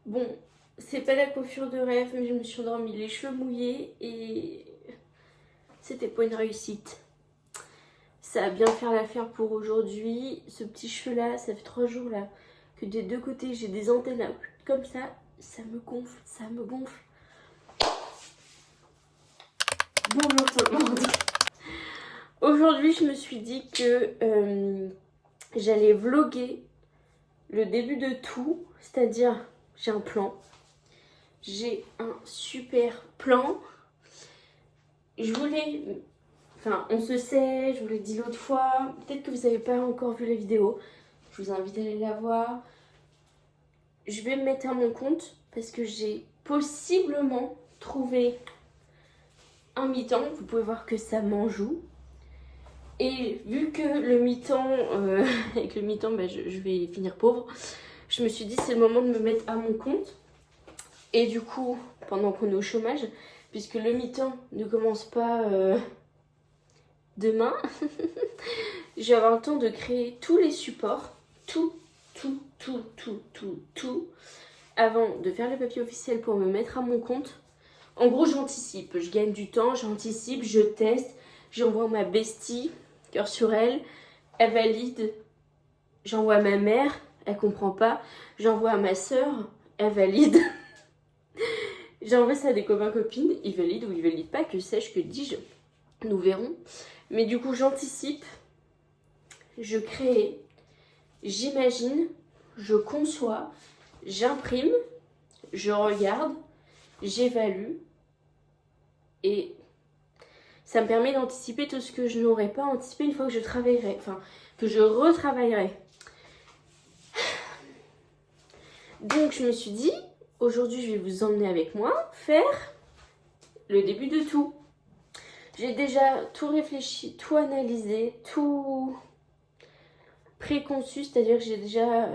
Bon, c'est pas la coiffure de rêve, mais je me suis endormie les cheveux mouillés et c'était pas une réussite. Ça va bien faire l'affaire pour aujourd'hui. Ce petit cheveu là, ça fait 3 jours là que des deux côtés j'ai des antennes là, comme ça me gonfle, ça me gonfle. Bonjour tout le monde. Aujourd'hui je me suis dit que j'allais vlogger le début de tout, c'est-à-dire j'ai un plan. J'ai un super plan. Je voulais... Enfin, on se sait, je vous l'ai dit l'autre fois. Peut-être que vous n'avez pas encore vu la vidéo. Je vous invite à aller la voir. Je vais me mettre à mon compte parce que j'ai possiblement trouvé un mi-temps. Vous pouvez voir que ça m'en joue. Et vu que le mi-temps, avec le mi-temps, bah, je vais finir pauvre, je me suis dit c'est le moment de me mettre à mon compte. Et du coup, pendant qu'on est au chômage, puisque le mi-temps ne commence pas demain, je vais avoir le temps de créer tous les supports, tout, avant de faire le papier officiel pour me mettre à mon compte. En gros, j'anticipe, je gagne du temps, j'anticipe, je teste, j'envoie ma bestie, cœur sur elle, elle valide, j'envoie à ma mère, elle comprend pas, j'envoie à ma soeur, elle valide. J'envoie ça à des copains copines, ils valident ou ils valident pas, que sais-je, que dis-je, nous verrons. Mais du coup j'anticipe, je crée, j'imagine, je conçois, j'imprime, je regarde, j'évalue et ça me permet d'anticiper tout ce que je n'aurais pas anticipé une fois que je travaillerai, enfin que je retravaillerai. Donc je me suis dit, aujourd'hui je vais vous emmener avec moi faire le début de tout. J'ai déjà tout réfléchi, tout analysé, tout préconçu, c'est-à-dire que j'ai déjà,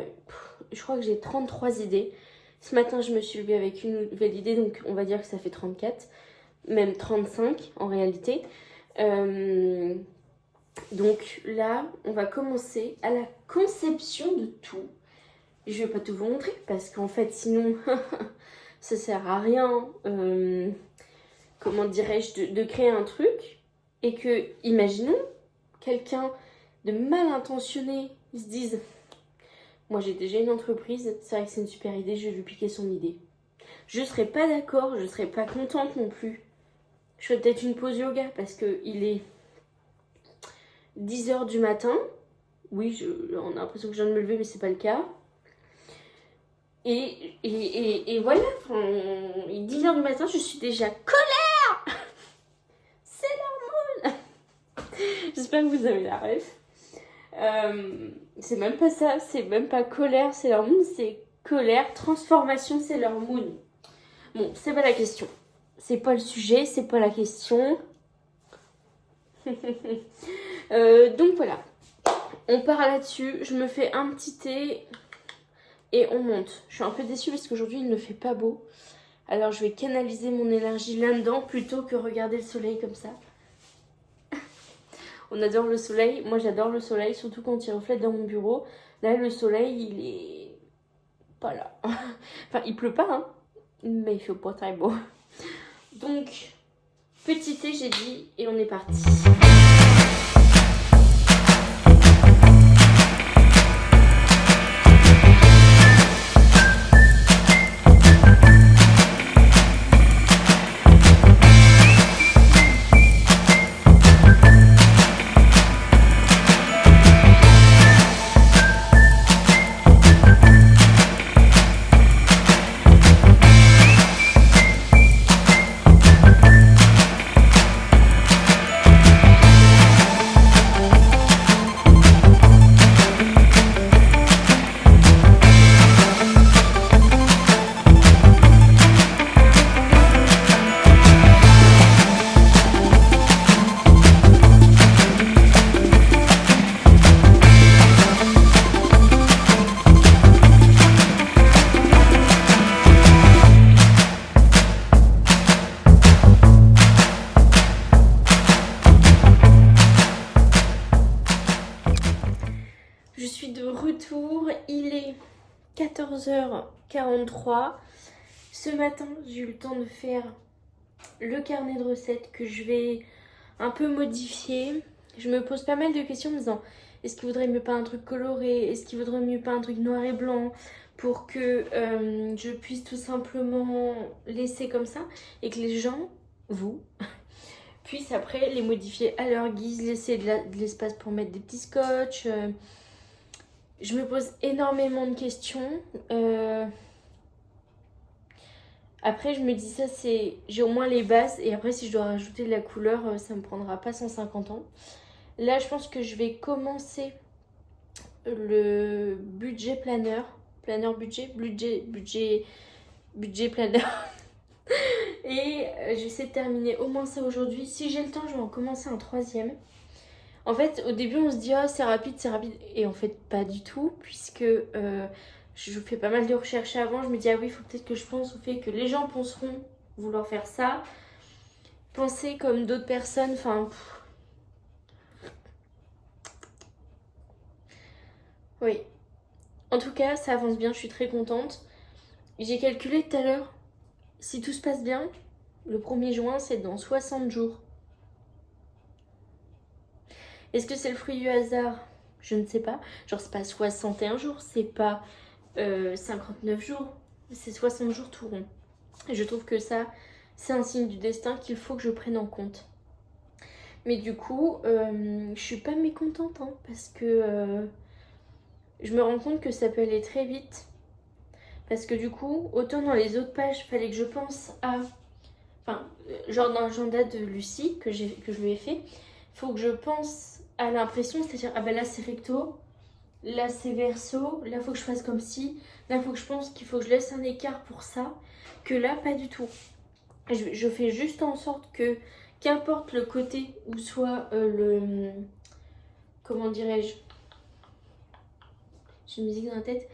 je crois que j'ai 33 idées. Ce matin, je me suis levée avec une nouvelle idée, donc on va dire que ça fait 34, même 35 en réalité. Donc là, on va commencer à la conception de tout. Je vais pas tout vous montrer parce qu'en fait, sinon, ça sert à rien. Comment dirais-je, de créer un truc et que, imaginons, quelqu'un de mal intentionné se dise moi j'ai déjà une entreprise, c'est vrai que c'est une super idée, je vais lui piquer son idée. Je serais pas d'accord, je serais pas contente non plus. Je ferais peut-être une pause yoga parce que il est 10h du matin. Oui, on a l'impression que je viens de me lever mais c'est pas le cas. Et voilà, il est 10h du matin, je suis déjà colère. C'est l'hormone. J'espère que vous avez la ref. C'est même pas ça, c'est même pas colère, c'est l'hormone, c'est colère, transformation, c'est l'hormone. Bon, c'est pas la question. C'est pas le sujet, c'est pas la question. Donc voilà. On part là-dessus, je me fais un petit thé et on monte. Je suis un peu déçue parce qu'aujourd'hui il ne fait pas beau. Alors je vais canaliser mon énergie là-dedans plutôt que regarder le soleil comme ça. On adore le soleil, moi j'adore le soleil, surtout quand il reflète dans mon bureau. Là le soleil il est pas là. Enfin il pleut pas hein, mais il fait pas très beau. Donc petit thé j'ai dit et on est parti. Je suis de retour, il est 14h43. Ce matin, j'ai eu le temps de faire le carnet de recettes que je vais un peu modifier. Je me pose pas mal de questions en me disant, est-ce qu'il vaudrait mieux pas un truc coloré? Est-ce qu'il vaudrait mieux pas un truc noir et blanc? Pour que je puisse tout simplement laisser comme ça et que les gens, vous, puissent après les modifier à leur guise, laisser de l'espace pour mettre des petits scotch. Je me pose énormément de questions. Après, je me dis ça, j'ai au moins les bases. Et après, si je dois rajouter de la couleur, ça me prendra pas 150 ans. Là, je pense que je vais commencer le budget planeur. Planeur budget planeur. Et j'essaie de terminer au moins ça aujourd'hui. Si j'ai le temps, je vais en commencer un troisième. En fait, au début, on se dit, oh, c'est rapide. Et en fait, pas du tout, puisque je fais pas mal de recherches avant. Je me dis, ah oui, il faut peut-être que je pense au fait que les gens penseront vouloir faire ça. Penser comme d'autres personnes, enfin... Oui. En tout cas, ça avance bien, je suis très contente. J'ai calculé tout à l'heure, si tout se passe bien, le 1er juin, c'est dans 60 jours. Est-ce que c'est le fruit du hasard? Je ne sais pas. Genre, c'est pas 61 jours, c'est pas 59 jours, c'est 60 jours tout rond. Et je trouve que ça, c'est un signe du destin qu'il faut que je prenne en compte. Mais du coup, je suis pas mécontente, hein, parce que je me rends compte que ça peut aller très vite. Parce que du coup, autant dans les autres pages, il fallait que je pense à... Enfin, genre dans l'agenda de Lucie, que je lui ai fait, il faut que je pense à l'impression, c'est-à-dire, ah ben là c'est recto, là c'est verso, là il faut que je fasse comme ci, là il faut que je pense qu'il faut que je laisse un écart pour ça, que là pas du tout. Je fais juste en sorte que, qu'importe le côté où soit le... Comment dirais-je? J'ai une musique dans la tête.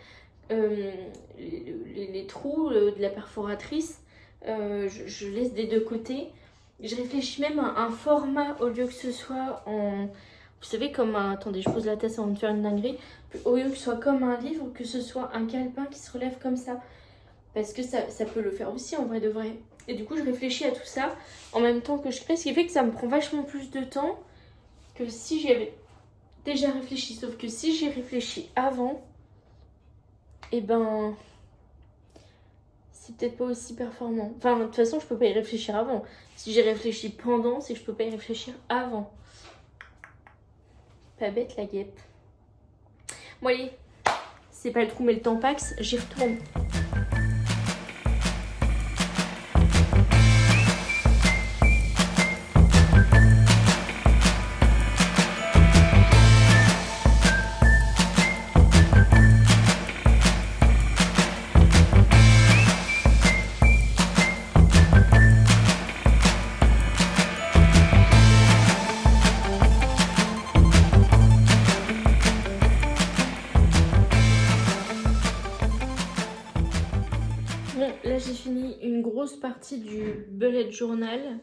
Les trous de la perforatrice, je laisse des deux côtés. Je réfléchis même à un format au lieu que ce soit en... Vous savez, comme un... Attendez, je pose la tasse avant de faire une dinguerie. Au lieu que ce soit comme un livre, que ce soit un calepin qui se relève comme ça. Parce que ça peut le faire aussi en vrai de vrai. Et du coup, je réfléchis à tout ça en même temps que je crée. Ce qui fait que ça me prend vachement plus de temps que si j'y avais déjà réfléchi. Sauf que si j'y réfléchis avant, et ben... c'est peut-être pas aussi performant. Enfin, de toute façon, je peux pas y réfléchir avant. Si j'y réfléchis pendant, c'est que je peux pas y réfléchir avant. Pas bête la guêpe. Bon allez, c'est pas le trou mais le tampax, j'y retourne. Bon, là j'ai fini une grosse partie du bullet journal,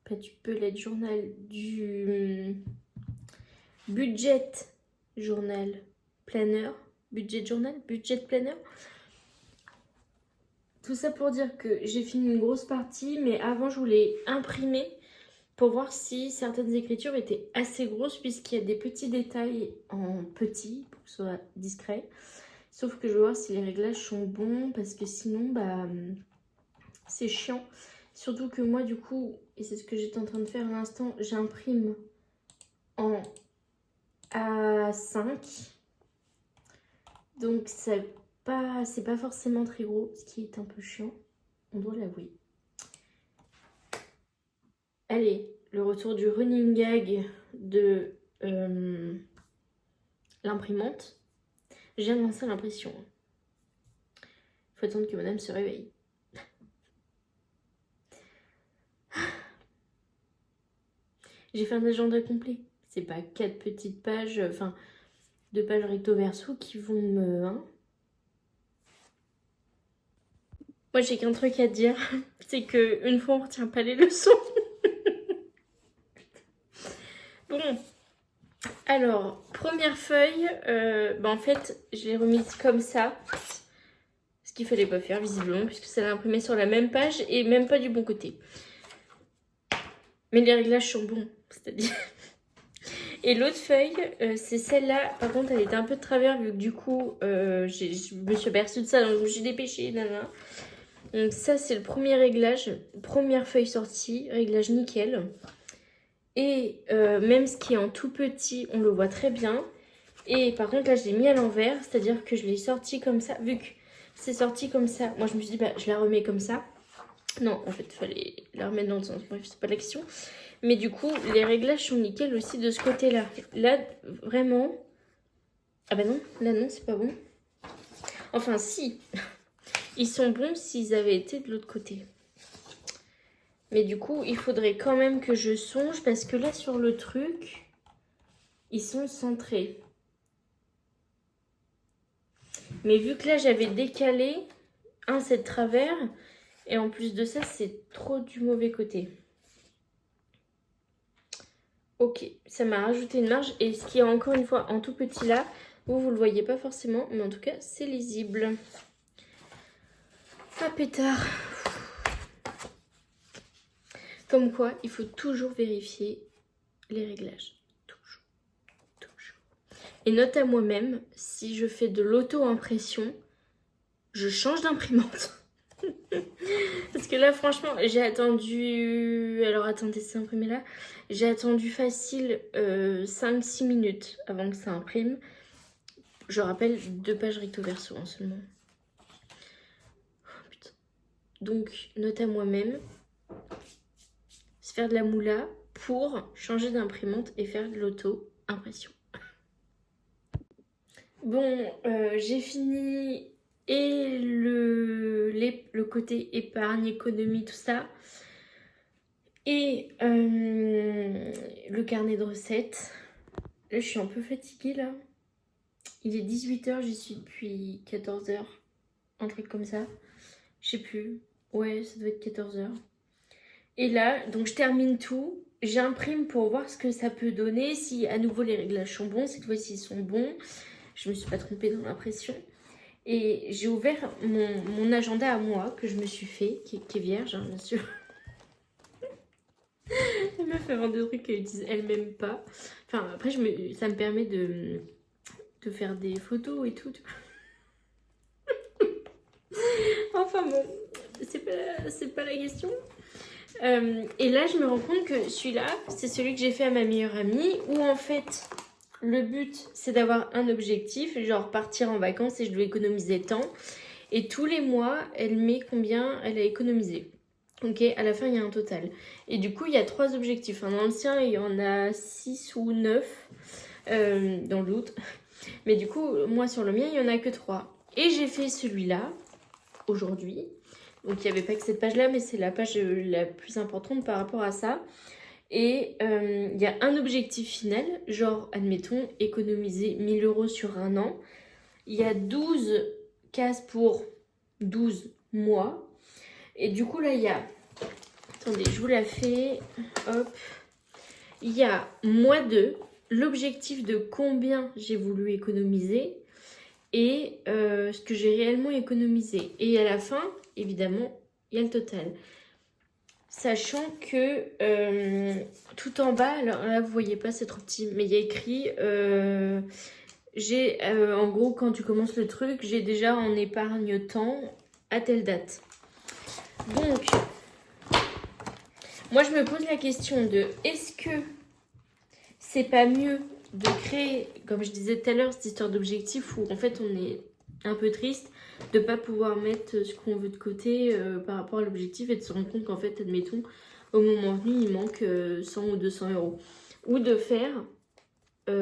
pas du bullet journal, du budget journal planner, budget planner. Tout ça pour dire que j'ai fini une grosse partie, mais avant je voulais imprimer pour voir si certaines écritures étaient assez grosses, puisqu'il y a des petits détails en petit pour que ce soit discret. Sauf que je veux voir si les réglages sont bons, parce que sinon, bah, c'est chiant. Surtout que moi, du coup, et c'est ce que j'étais en train de faire à l'instant, j'imprime en A5. Donc, c'est pas forcément très gros, ce qui est un peu chiant, on doit l'avouer. Allez, le retour du running gag de l'imprimante. Je viens de lancer l'impression. Il faut attendre que madame se réveille. J'ai fait un agenda complet. C'est pas 4 petites pages, enfin 2 pages recto verso qui vont me... Hein. Moi j'ai qu'un truc à dire, c'est que une fois on retient pas les leçons. Bon, Alors, première feuille, en fait, je l'ai remise comme ça. Ce qu'il fallait pas faire, visiblement, puisque ça l'a imprimé sur la même page et même pas du bon côté. Mais les réglages sont bons, c'est-à-dire... Et l'autre feuille, c'est celle-là. Par contre, elle était un peu de travers, vu que du coup, je me suis aperçue de ça, donc je me suis dépêchée. Nanana. Donc ça, c'est le premier réglage. Première feuille sortie, réglage nickel. Et même ce qui est en tout petit, on le voit très bien. Et par contre, là, je l'ai mis à l'envers, c'est-à-dire que je l'ai sorti comme ça. Vu que c'est sorti comme ça, moi, je me suis dit, bah, je la remets comme ça. Non, en fait, il fallait la remettre dans le sens. Bref, c'est pas la question. Mais du coup, les réglages sont nickel aussi de ce côté-là. Là, vraiment... Ah bah non, là non, c'est pas bon. Enfin, si. Ils sont bons s'ils avaient été de l'autre côté. Mais du coup, il faudrait quand même que je songe, parce que là, sur le truc, ils sont centrés. Mais vu que là, j'avais décalé, c'est de travers, et en plus de ça, c'est trop du mauvais côté. Ok, ça m'a rajouté une marge, et ce qui est encore une fois en tout petit là, vous le voyez pas forcément, mais en tout cas, c'est lisible. Ah pétard. Comme quoi, il faut toujours vérifier les réglages. Toujours. Et note à moi-même, si je fais de l'auto-impression, je change d'imprimante. Parce que là, franchement, j'ai attendu... Alors, attendez, c'est imprimé là. J'ai attendu facile 5-6 minutes avant que ça imprime. Je rappelle, 2 pages recto verso en seulement. Oh, putain. Donc, note à moi-même, se faire de la moula pour changer d'imprimante et faire de l'auto-impression. Bon, j'ai fini et le côté épargne, économie, tout ça. Et le carnet de recettes. Là, je suis un peu fatiguée, là. Il est 18h, j'y suis depuis 14h. Un truc comme ça. Je sais plus. Ouais, ça doit être 14h. Et là, donc je termine tout. J'imprime pour voir ce que ça peut donner. Si à nouveau les réglages sont bons. Cette fois-ci, ils sont bons. Je me suis pas trompée dans l'impression. Et j'ai ouvert mon agenda à moi, que je me suis fait, qui est vierge, hein, bien sûr. La meuf, elle vend des trucs qu'elle utilise elle-même pas. Enfin, après, ça me permet de faire des photos et tout. Enfin bon, c'est pas la question. Et là, je me rends compte que celui-là, c'est celui que j'ai fait à ma meilleure amie, où en fait, le but, c'est d'avoir un objectif, genre partir en vacances et je dois économiser tant. Et tous les mois, elle met combien elle a économisé. Ok, à la fin, il y a un total. Et du coup, il y a 3 objectifs. Dans le sien, il y en a 6 ou 9 dans le doute. Mais du coup, moi, sur le mien, il n'y en a que 3. Et j'ai fait celui-là, aujourd'hui. Donc, il n'y avait pas que cette page-là, mais c'est la page la plus importante par rapport à ça. Et il y a un objectif final, genre, admettons, économiser 1 000 € sur un an. Il y a 12 cases pour 12 mois. Et du coup, là, il y a... Attendez, je vous la fais. Hop. Il y a mois 2, l'objectif de combien j'ai voulu économiser et ce que j'ai réellement économisé. Et à la fin, évidemment, il y a le total. Sachant que tout en bas, alors là, vous voyez pas, c'est trop petit, mais il y a écrit... en gros, quand tu commences le truc, j'ai déjà en épargne temps à telle date. Donc, moi je me pose la question de est-ce que c'est pas mieux de créer, comme je disais tout à l'heure, cette histoire d'objectif où en fait on est un peu triste de pas pouvoir mettre ce qu'on veut de côté par rapport à l'objectif et de se rendre compte qu'en fait, admettons, au moment venu, il manque 100 ou 200 €. Ou de faire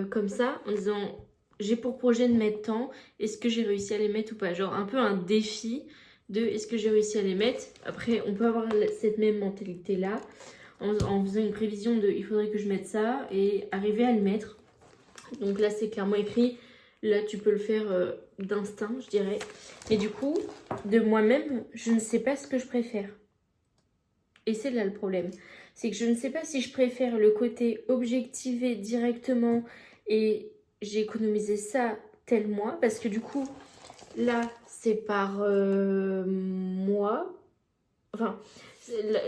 comme ça en disant j'ai pour projet de mettre tant, est-ce que j'ai réussi à les mettre ou pas? Genre un peu un défi de est-ce que j'ai réussi à les mettre. Après, on peut avoir cette même mentalité-là en faisant une prévision de il faudrait que je mette ça et arriver à le mettre. Donc là, c'est clairement écrit. Là, tu peux le faire d'instinct, je dirais. Mais du coup, de moi-même, je ne sais pas ce que je préfère. Et c'est là le problème. C'est que je ne sais pas si je préfère le côté objectivé directement Et j'ai économisé ça tel mois parce que du coup, là, c'est par mois. Enfin,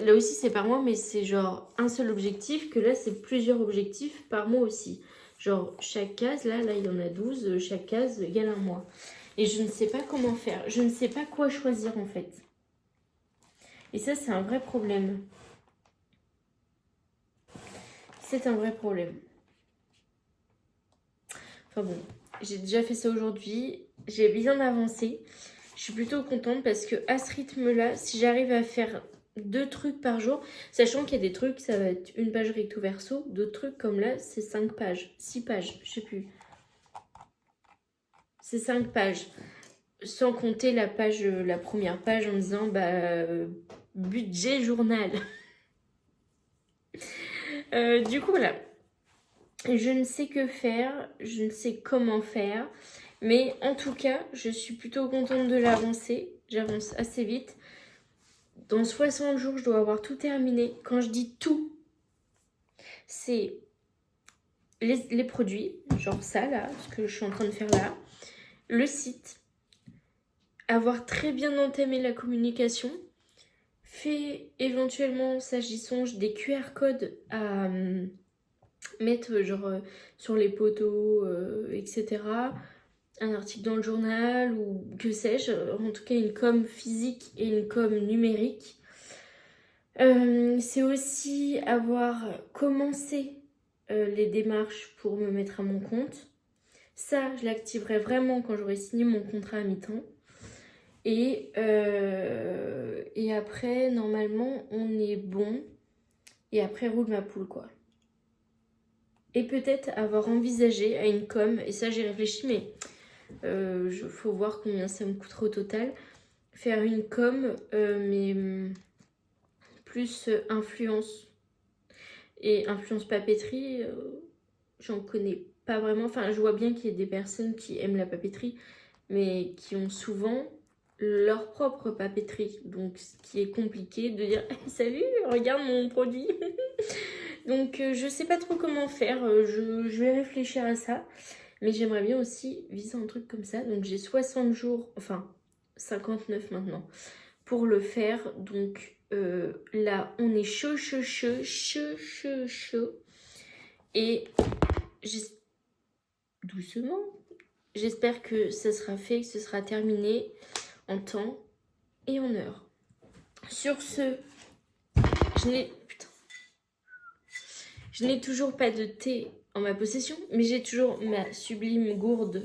là aussi, c'est par mois, mais c'est genre un seul objectif, que là, c'est plusieurs objectifs par mois aussi. Genre, chaque case, là, il y en a 12, chaque case égale un mois. Et je ne sais pas comment faire. Je ne sais pas quoi choisir, en fait. Et ça, c'est un vrai problème. C'est un vrai problème. Enfin bon, j'ai déjà fait ça aujourd'hui. J'ai bien avancé. Je suis plutôt contente parce que à ce rythme-là, si j'arrive à faire 2 trucs par jour, sachant qu'il y a des trucs, ça va être une page recto verso, d'autres trucs comme là, c'est 5 pages, 6 pages, je sais plus. C'est 5 pages. Sans compter la page, la première page en disant budget journal. Du coup, voilà. Je ne sais que faire, je ne sais comment faire. Mais en tout cas, je suis plutôt contente de l'avancée. J'avance assez vite. Dans 60 jours, je dois avoir tout terminé. Quand je dis tout, c'est les produits, genre ça là, ce que je suis en train de faire là, le site, avoir très bien entamé la communication, fait éventuellement, ça j'y songe, des QR codes à mettre genre sur les poteaux, etc. Un article dans le journal ou que sais-je, en tout cas une com physique et une com numérique. C'est aussi avoir commencé les démarches pour me mettre à mon compte. Ça, je l'activerai vraiment quand j'aurai signé mon contrat à mi-temps. Et après, normalement, on est bon. Et après, roule ma poule, quoi. Et peut-être avoir envisagé à une com, et ça j'ai réfléchi, mais faut voir combien ça me coûtera au total. Faire une com, mais plus influence. Et influence papeterie, j'en connais pas vraiment. Enfin, je vois bien qu'il y a des personnes qui aiment la papeterie, mais qui ont souvent leur propre papeterie. Donc, ce qui est compliqué de dire hey, salut, regarde mon produit. Donc, je sais pas trop comment faire. Je vais réfléchir à ça. Mais j'aimerais bien aussi viser un truc comme ça. Donc, j'ai 60 jours, enfin 59 maintenant, pour le faire. Donc, là, on est chaud. Et doucement. J'espère que ça sera fait, que ce sera terminé en temps et en heure. Sur ce, je n'ai toujours pas de thé en ma possession, mais j'ai toujours ma sublime gourde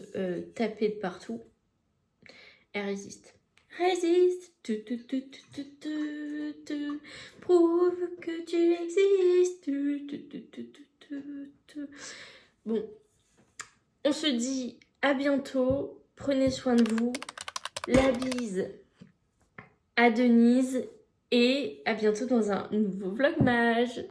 tapée de partout. Elle résiste. Résiste, prouve que tu existes. Bon, on se dit à bientôt, prenez soin de vous, la bise à Denise et à bientôt dans un nouveau vlogmage.